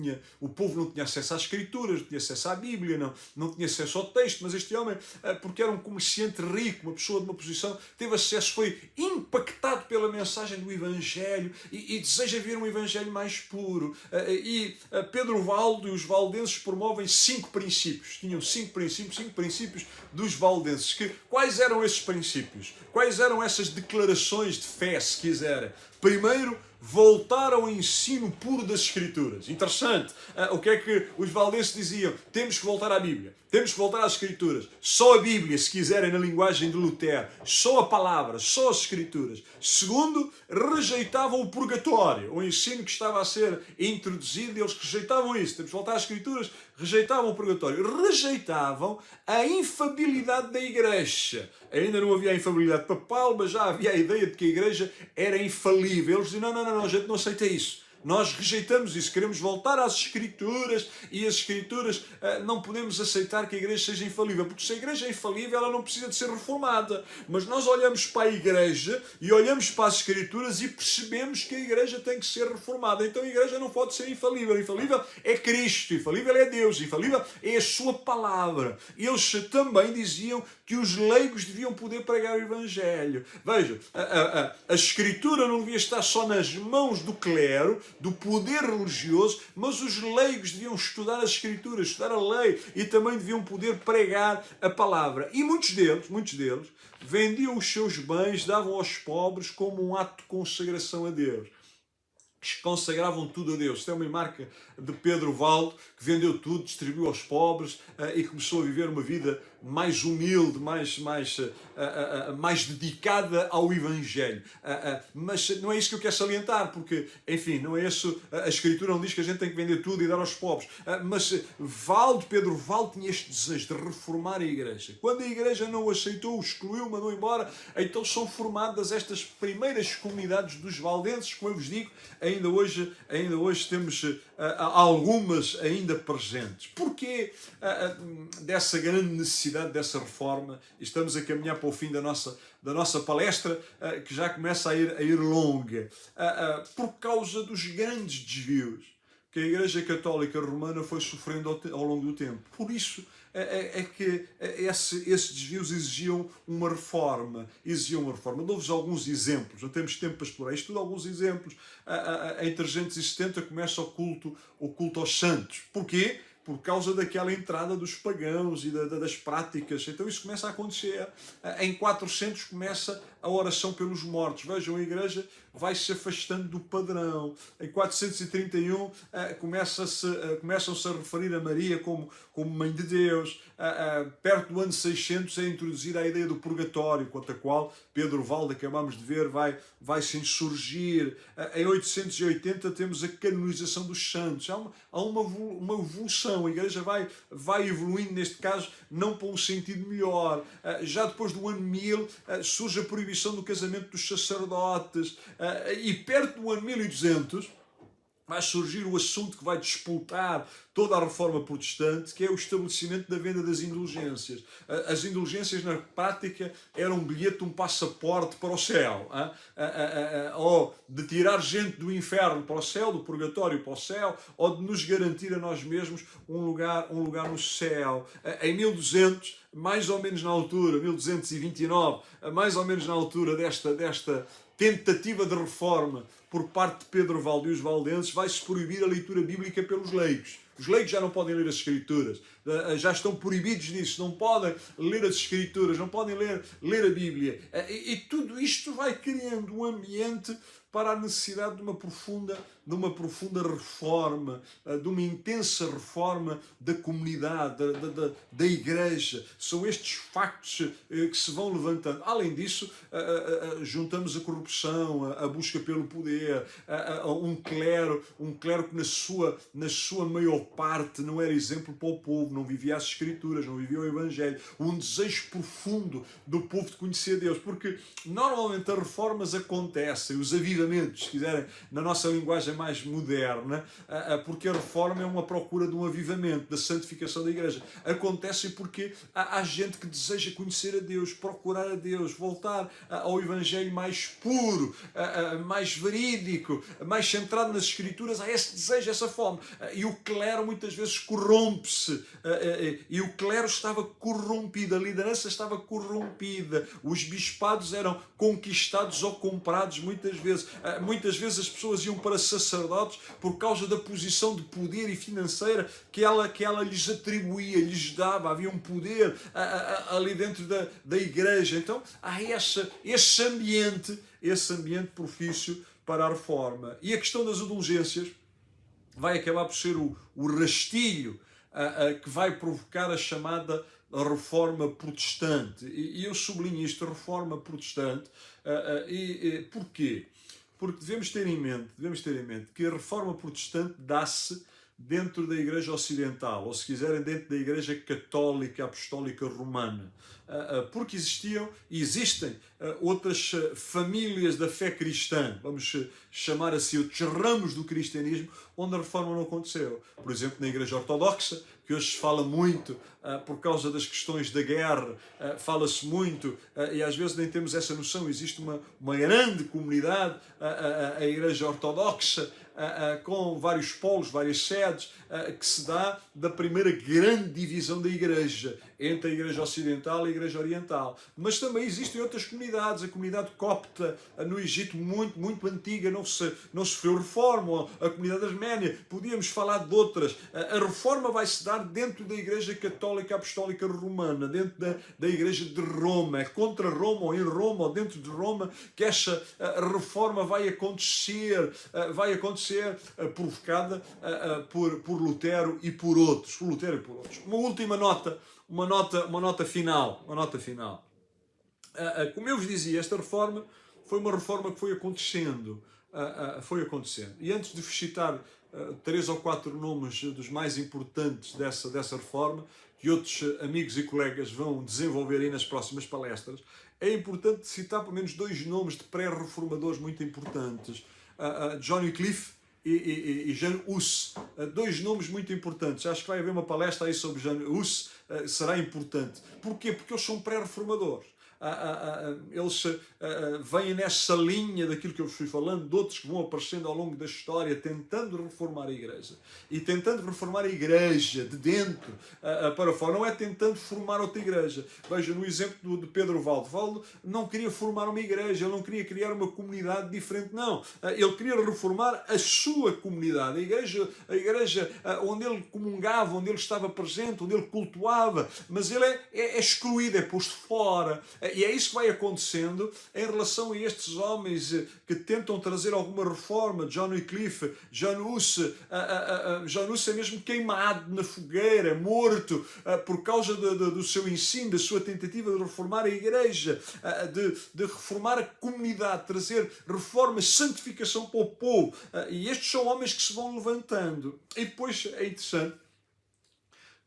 não tinha acesso às Escrituras, não tinha acesso à Bíblia, não tinha acesso ao texto, mas este homem, porque era um comerciante rico, uma pessoa de uma posição, teve acesso, foi impactado pela mensagem do Evangelho e deseja ver um Evangelho mais puro. Pedro Valdo e os valdenses promovem 5 princípios. Tinham 5 princípios dos valdenses. Quais eram esses princípios? Quais eram essas declarações de fé, se quiserem? Primeiro, voltar ao ensino puro das Escrituras. Interessante. O que é que os valdenses diziam? Temos que voltar à Bíblia. Temos que voltar às Escrituras. Só a Bíblia, se quiserem, na linguagem de Lutero. Só a palavra, só as Escrituras. Segundo, rejeitavam o purgatório. O ensino que estava a ser introduzido, eles rejeitavam isso. Temos que voltar às Escrituras. Rejeitavam o purgatório. Rejeitavam a infabilidade da Igreja. Ainda não havia a infabilidade papal, mas já havia a ideia de que a Igreja era infalível. Eles diziam, não, a gente não aceita isso. Nós rejeitamos isso, queremos voltar às Escrituras e as Escrituras não podemos aceitar que a Igreja seja infalível, porque se a Igreja é infalível ela não precisa de ser reformada, mas nós olhamos para a Igreja e olhamos para as Escrituras e percebemos que a Igreja tem que ser reformada, então a Igreja não pode ser infalível, infalível é Cristo, infalível é Deus, infalível é a sua palavra. Eles também diziam que os leigos deviam poder pregar o Evangelho. Vejam, a Escritura não devia estar só nas mãos do clero, do poder religioso, mas os leigos deviam estudar as Escrituras, estudar a lei e também deviam poder pregar a palavra. E muitos deles vendiam os seus bens, davam aos pobres como um ato de consagração a Deus. Consagravam tudo a Deus. Isto é uma marca de Pedro Valdo, que vendeu tudo, distribuiu aos pobres e começou a viver uma vida mais humilde, mais dedicada ao Evangelho. Mas não é isso que eu quero salientar, porque, enfim, não é isso. A Escritura não diz que a gente tem que vender tudo e dar aos pobres. Mas Pedro Valdo tinha este desejo de reformar a Igreja. Quando a Igreja não o aceitou, o excluiu, mandou embora, então são formadas estas primeiras comunidades dos valdenses, como eu vos digo, ainda hoje temos algumas ainda presentes. Porquê dessa grande necessidade dessa reforma? Estamos a caminhar para o fim da nossa palestra, que já começa a ir longa. Por causa dos grandes desvios que a Igreja Católica Romana foi sofrendo ao longo do tempo. Por isso é que esses desvios exigiam uma reforma. Dou-vos alguns exemplos, não temos tempo para explorar isto, alguns exemplos. Em 370 começa o culto aos santos. Porquê? Por causa daquela entrada dos pagãos e das práticas. Então isso começa a acontecer. Em 400 começa a oração pelos mortos. Vejam, a Igreja vai se afastando do padrão. Em 431 começam-se a referir a Maria como Mãe de Deus. Perto do ano 600 é introduzida a ideia do purgatório, quanto a qual Pedro Valdo, acabamos de ver, vai se insurgir. Em 880 temos a canonização dos santos. Há uma evolução. A Igreja vai evoluindo, neste caso, não para um sentido melhor. Já depois do ano 1000 surge a proibição do casamento dos sacerdotes. E perto do ano 1200 vai surgir o assunto que vai disputar toda a reforma protestante, que é o estabelecimento da venda das indulgências. As indulgências, na prática, eram um bilhete, um passaporte para o céu. Ou de tirar gente do inferno para o céu, do purgatório para o céu, ou de nos garantir a nós mesmos um lugar no céu. Em 1200, mais ou menos na altura, 1229, mais ou menos na altura desta tentativa de reforma por parte de Pedro Valdo e os valdenses, vai-se proibir a leitura bíblica pelos leigos. Os leigos já não podem ler as Escrituras, já estão proibidos disso, não podem ler as Escrituras, não podem ler a Bíblia. E tudo isto vai criando um ambiente para a necessidade de uma profunda reforma, de uma intensa reforma da comunidade, da igreja. São estes factos que se vão levantando. Além disso, juntamos a corrupção, a busca pelo poder, um clero que na sua maior parte não era exemplo para o povo, não vivia as Escrituras, não vivia o Evangelho. Um desejo profundo do povo de conhecer Deus, porque normalmente as reformas acontecem, os avivamentos, se quiserem, na nossa linguagem mais moderna, porque a reforma é uma procura de um avivamento, da santificação da igreja. Acontece porque há gente que deseja conhecer a Deus, procurar a Deus, voltar ao Evangelho mais puro, mais verídico, mais centrado nas Escrituras. Há esse desejo, essa fome. E o clero muitas vezes corrompe-se. E o clero estava corrompido, a liderança estava corrompida, os bispados eram conquistados ou comprados muitas vezes. Muitas vezes as pessoas iam para sacerdotes por causa da posição de poder e financeira que ela lhes atribuía, lhes dava. Havia um poder ali dentro da igreja. Então há esse ambiente propício para a reforma. E a questão das indulgências vai acabar por ser o rastilho que vai provocar a chamada reforma protestante. E eu sublinho isto, a reforma protestante. Porquê? Porque devemos ter em mente que a reforma protestante dá-se dentro da Igreja Ocidental, ou se quiserem, dentro da Igreja Católica Apostólica Romana. Porque existem outras famílias da fé cristã, vamos chamar assim, outros ramos do cristianismo, onde a reforma não aconteceu. Por exemplo, na Igreja Ortodoxa, que hoje se fala muito por causa das questões da guerra, fala-se muito, e às vezes nem temos essa noção, existe uma grande comunidade, a Igreja Ortodoxa, com vários polos, várias sedes, que se dá da primeira grande divisão da Igreja, entre a Igreja Ocidental e a Igreja Oriental. Mas também existem outras comunidades, a comunidade copta no Egito, muito antiga, não sofreu reforma, a comunidade arménia, podíamos falar de outras. A reforma vai se dar dentro da Igreja Católica Apostólica Romana, dentro da Igreja de Roma, é contra Roma, ou em Roma, ou dentro de Roma, que essa reforma vai acontecer provocada por Lutero e por outros. Uma última nota, uma nota final. Como eu vos dizia, esta reforma foi uma reforma que foi acontecendo. E antes de vos citar 3 ou 4 nomes dos mais importantes dessa reforma, que outros amigos e colegas vão desenvolver aí nas próximas palestras, é importante citar pelo menos 2 nomes de pré-reformadores muito importantes. John Wycliffe e Jan Hus, 2 nomes muito importantes. Acho que vai haver uma palestra aí sobre Jan Hus, será importante. Porquê? Porque eles são pré-reformadores. Eles vêm nessa linha daquilo que eu vos fui falando, de outros que vão aparecendo ao longo da história, tentando reformar a Igreja. E tentando reformar a Igreja de dentro para fora, não é tentando formar outra Igreja. Veja, no exemplo de Pedro Valdo. Valdo não queria formar uma Igreja, ele não queria criar uma comunidade diferente, não. Ele queria reformar a sua comunidade, a Igreja onde ele comungava, onde ele estava presente, onde ele cultuava, mas ele é excluído, é posto fora. E é isso que vai acontecendo em relação a estes homens que tentam trazer alguma reforma. John Wycliffe, Jan Hus. Jan Hus é mesmo queimado na fogueira, morto, por causa do seu ensino, da sua tentativa de reformar a Igreja, de reformar a comunidade, trazer reforma, santificação para o povo. E estes são homens que se vão levantando. E depois é interessante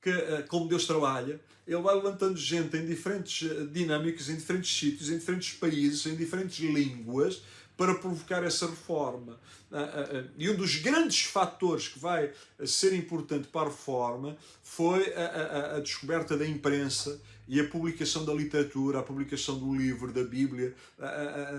que, como Deus trabalha, ele vai levantando gente em diferentes dinâmicas, em diferentes sítios, em diferentes países, em diferentes línguas, para provocar essa reforma. E um dos grandes fatores que vai ser importante para a reforma foi a descoberta da imprensa e a publicação da literatura, a publicação do livro, da Bíblia,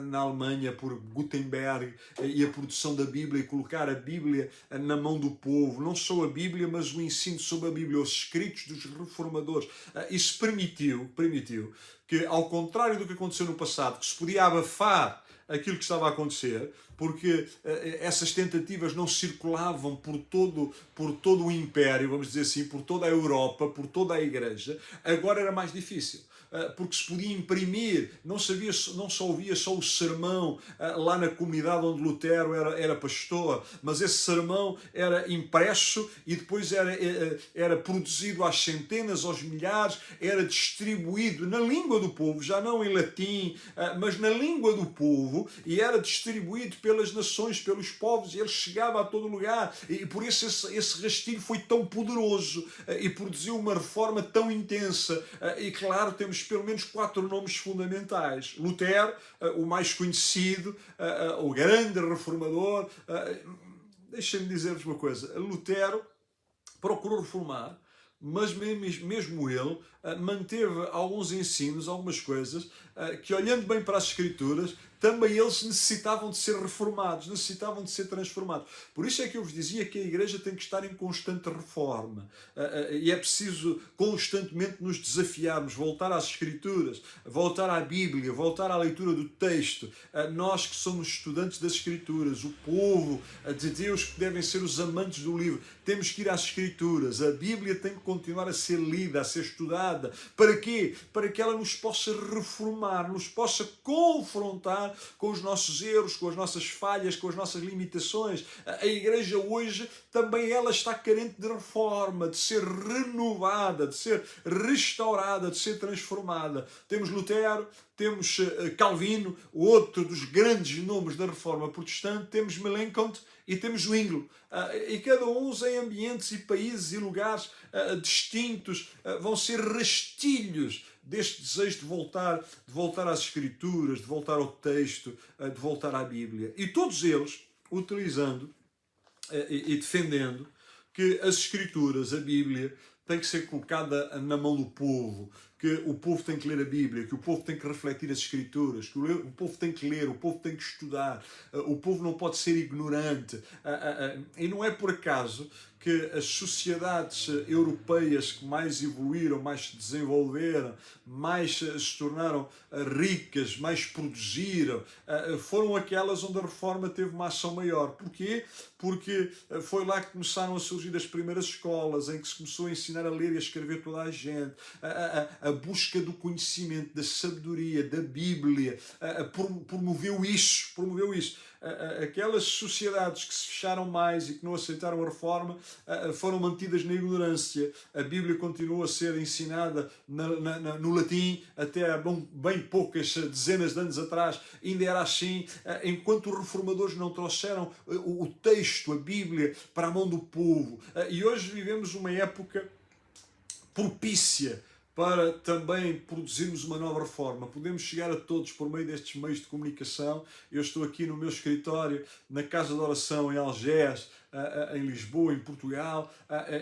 na Alemanha por Gutenberg, e a produção da Bíblia e colocar a Bíblia na mão do povo. Não só a Bíblia, mas o ensino sobre a Bíblia, os escritos dos reformadores. Isso permitiu que, ao contrário do que aconteceu no passado, que se podia abafar aquilo que estava a acontecer, porque essas tentativas não circulavam por todo o império, vamos dizer assim, por toda a Europa, por toda a Igreja. Agora era mais difícil, porque se podia imprimir, não só ouvia só o sermão lá na comunidade onde Lutero era pastor, mas esse sermão era impresso e depois era produzido às centenas, aos milhares, era distribuído na língua do povo, já não em latim, mas na língua do povo, e era distribuído pelas nações, pelos povos, e ele chegava a todo lugar, e por isso esse rastilho foi tão poderoso e produziu uma reforma tão intensa. E claro, temos pelo menos 4 nomes fundamentais. Lutero, o mais conhecido, o grande reformador. Deixem-me dizer-vos uma coisa. Lutero procurou reformar, mas mesmo ele manteve alguns ensinos, algumas coisas, que olhando bem para as Escrituras, também eles necessitavam de ser reformados, necessitavam de ser transformados. Por isso é que eu vos dizia que a Igreja tem que estar em constante reforma. E é preciso constantemente nos desafiarmos, voltar às Escrituras, voltar à Bíblia, voltar à leitura do texto. Nós que somos estudantes das Escrituras, o povo de Deus que devem ser os amantes do livro, temos que ir às Escrituras. A Bíblia tem que continuar a ser lida, a ser estudada. Para quê? Para que ela nos possa reformar, nos possa confrontar com os nossos erros, com as nossas falhas, com as nossas limitações. A Igreja hoje também ela está carente de reforma, de ser renovada, de ser restaurada, de ser transformada. Temos Lutero, temos Calvino, outro dos grandes nomes da Reforma Protestante, temos Melanchthon e temos Zwingli. E cada um em ambientes e países e lugares distintos vão ser rastilhos deste desejo de voltar às Escrituras, de voltar ao texto, de voltar à Bíblia. E todos eles utilizando e defendendo que as Escrituras, a Bíblia, tem que ser colocada na mão do povo, que o povo tem que ler a Bíblia, que o povo tem que refletir as Escrituras, que o povo tem que ler, o povo tem que estudar, o povo não pode ser ignorante. E não é por acaso que as sociedades europeias que mais evoluíram, mais se desenvolveram, mais se tornaram ricas, mais produziram, foram aquelas onde a reforma teve uma ação maior. Porquê? Porque foi lá que começaram a surgir as primeiras escolas, em que se começou a ensinar a ler e a escrever toda a gente, a busca do conhecimento, da sabedoria, da Bíblia, promoveu isso. Aquelas sociedades que se fecharam mais e que não aceitaram a reforma foram mantidas na ignorância. A Bíblia continuou a ser ensinada no latim até há bem poucas dezenas de anos atrás. Ainda era assim, enquanto os reformadores não trouxeram o texto, a Bíblia, para a mão do povo. E hoje vivemos uma época propícia para também produzirmos uma nova reforma. Podemos chegar a todos por meio destes meios de comunicação. Eu estou aqui no meu escritório, na Casa de Oração em Algés, em Lisboa, em Portugal,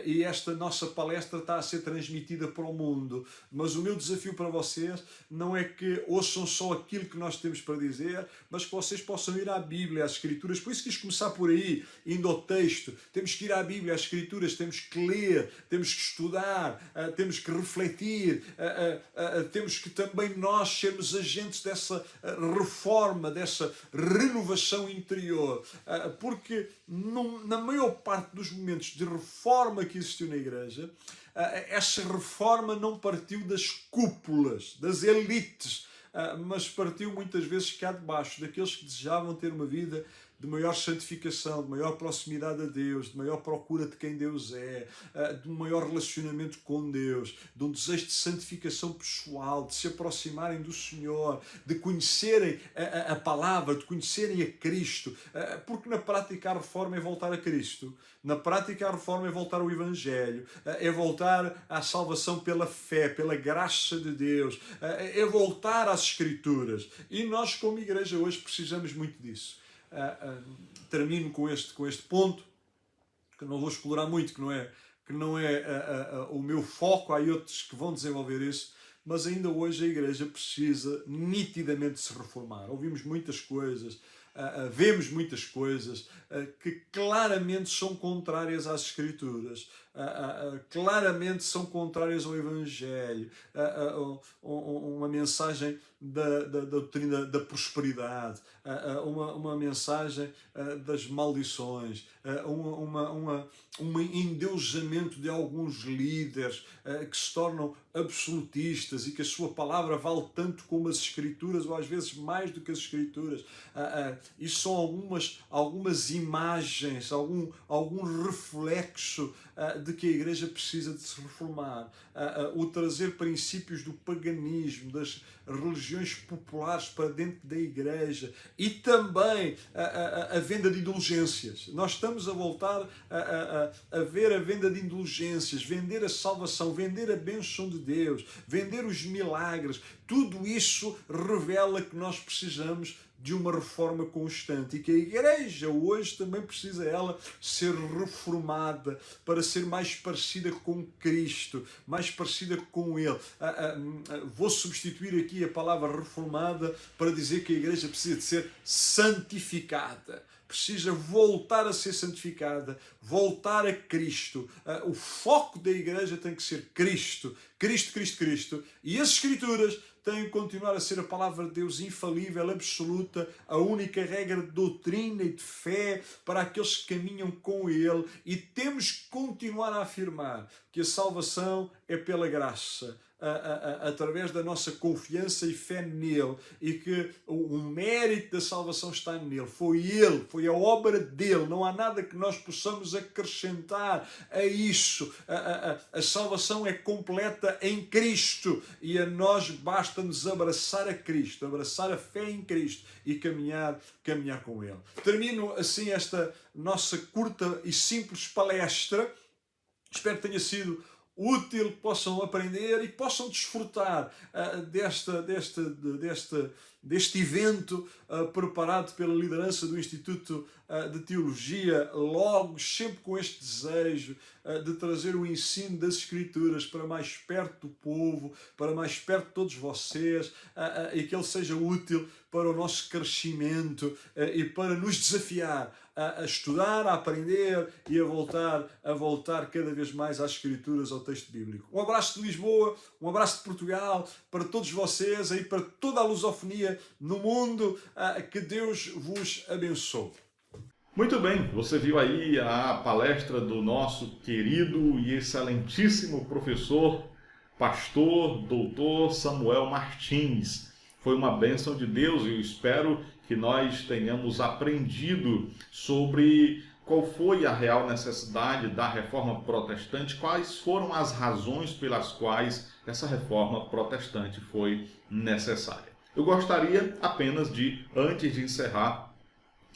e esta nossa palestra está a ser transmitida para o mundo. Mas o meu desafio para vocês não é que ouçam só aquilo que nós temos para dizer, mas que vocês possam ir à Bíblia, às Escrituras. Por isso quis começar por aí, indo ao texto. Temos que ir à Bíblia, às Escrituras, temos que ler, temos que estudar, temos que refletir, temos que também nós sermos agentes dessa reforma, dessa renovação interior. Porque na maior parte dos momentos de reforma que existiu na Igreja, essa reforma não partiu das cúpulas, das elites, mas partiu muitas vezes cá de baixo, daqueles que desejavam ter uma vida de maior santificação, de maior proximidade a Deus, de maior procura de quem Deus é, de um maior relacionamento com Deus, de um desejo de santificação pessoal, de se aproximarem do Senhor, de conhecerem a palavra, de conhecerem a Cristo, porque na prática a reforma é voltar a Cristo, na prática a reforma é voltar ao Evangelho, é voltar à salvação pela fé, pela graça de Deus, é voltar às Escrituras. E nós como igreja hoje precisamos muito disso. Termino com este ponto, que não vou explorar muito, que não é o meu foco. Há outros que vão desenvolver isso, mas ainda hoje a Igreja precisa nitidamente se reformar. Ouvimos muitas coisas, vemos muitas coisas que claramente são contrárias às Escrituras, claramente são contrárias ao Evangelho, uma mensagem da doutrina da prosperidade, uma mensagem das maldições, um endeusamento de alguns líderes que se tornam absolutistas e que a sua palavra vale tanto como as Escrituras, ou às vezes mais do que as Escrituras. Isso são algumas imagens, algum reflexo de que a Igreja precisa de se reformar. O trazer princípios do paganismo, das religiões populares para dentro da Igreja e também a venda de indulgências. Nós estamos a voltar a ver a venda de indulgências, vender a salvação, vender a bênção de Deus, vender os milagres. Tudo isso revela que nós precisamos de uma reforma constante e que a Igreja hoje também precisa ela ser reformada para ser mais parecida com Cristo, mais parecida com Ele. Vou substituir aqui a palavra reformada para dizer que a Igreja precisa de ser santificada. Precisa voltar a ser santificada, voltar a Cristo. O foco da Igreja tem que ser Cristo, Cristo, Cristo, Cristo. E as Escrituras têm que continuar a ser a palavra de Deus infalível, absoluta, a única regra de doutrina e de fé para aqueles que caminham com Ele. E temos que continuar a afirmar que a salvação é pela graça, através da nossa confiança e fé nele, e que o mérito da salvação está nele. Foi ele, foi a obra dele, não há nada que nós possamos acrescentar a isso. A salvação é completa em Cristo e a nós basta-nos abraçar a Cristo, abraçar a fé em Cristo e caminhar com ele. Termino assim esta nossa curta e simples palestra. Espero que tenha sido útil, que possam aprender e que possam desfrutar deste evento preparado pela liderança do Instituto de Teologia Logos, sempre com este desejo de trazer o ensino das Escrituras para mais perto do povo, para mais perto de todos vocês, e que ele seja útil para o nosso crescimento e para nos desafiar a estudar, a aprender e a voltar cada vez mais às Escrituras, ao texto bíblico. Um abraço de Lisboa, um abraço de Portugal, para todos vocês e para toda a lusofonia no mundo. Que Deus vos abençoe. Muito bem, você viu aí a palestra do nosso querido e excelentíssimo professor, pastor, doutor Samuel Martins. Foi uma bênção de Deus e eu espero que nós tenhamos aprendido sobre qual foi a real necessidade da reforma protestante, quais foram as razões pelas quais essa reforma protestante foi necessária. Eu gostaria apenas de, antes de encerrar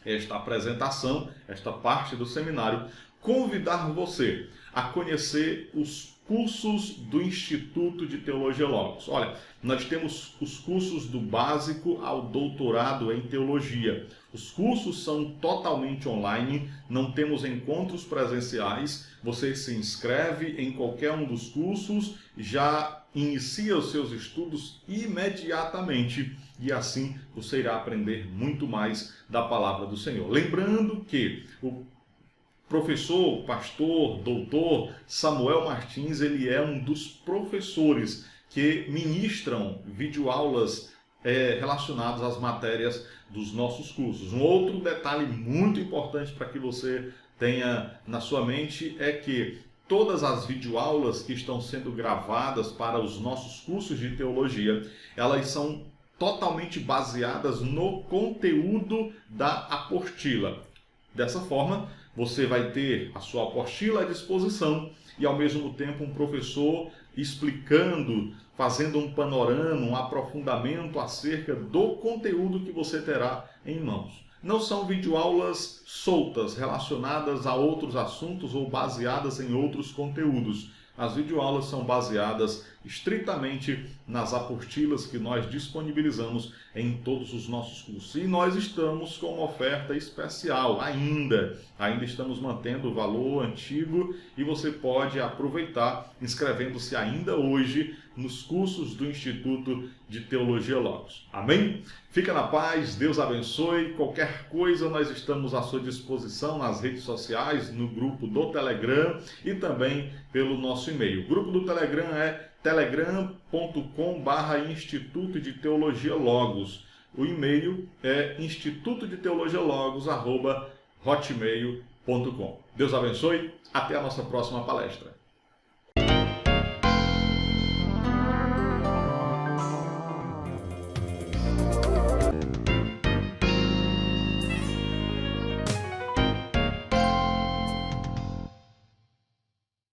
esta apresentação, esta parte do seminário, convidar você a conhecer os cursos do Instituto de Teologia Logos. Olha, nós temos os cursos do básico ao doutorado em teologia. Os cursos são totalmente online, não temos encontros presenciais. Você se inscreve em qualquer um dos cursos, já inicia os seus estudos imediatamente e assim você irá aprender muito mais da palavra do Senhor. Lembrando que o professor, pastor, doutor Samuel Martins, ele é um dos professores que ministram videoaulas relacionadas às matérias dos nossos cursos. Um outro detalhe muito importante para que você tenha na sua mente é que todas as videoaulas que estão sendo gravadas para os nossos cursos de teologia, elas são totalmente baseadas no conteúdo da apostila. Dessa forma, você vai ter a sua apostila à disposição e, ao mesmo tempo, um professor explicando, fazendo um panorama, um aprofundamento acerca do conteúdo que você terá em mãos. Não são videoaulas soltas, relacionadas a outros assuntos ou baseadas em outros conteúdos. As videoaulas são baseadas estritamente nas apostilas que nós disponibilizamos em todos os nossos cursos. E nós estamos com uma oferta especial ainda estamos mantendo o valor antigo e você pode aproveitar inscrevendo-se ainda hoje nos cursos do Instituto de Teologia Logos. Amém? Fica na paz, Deus abençoe. Qualquer coisa nós estamos à sua disposição nas redes sociais, no grupo do Telegram e também pelo nosso e-mail. O grupo do Telegram é telegram.com/Instituto de Teologia Logos. O e-mail é institutodeteologialogos@hotmail.com. Deus abençoe, até a nossa próxima palestra.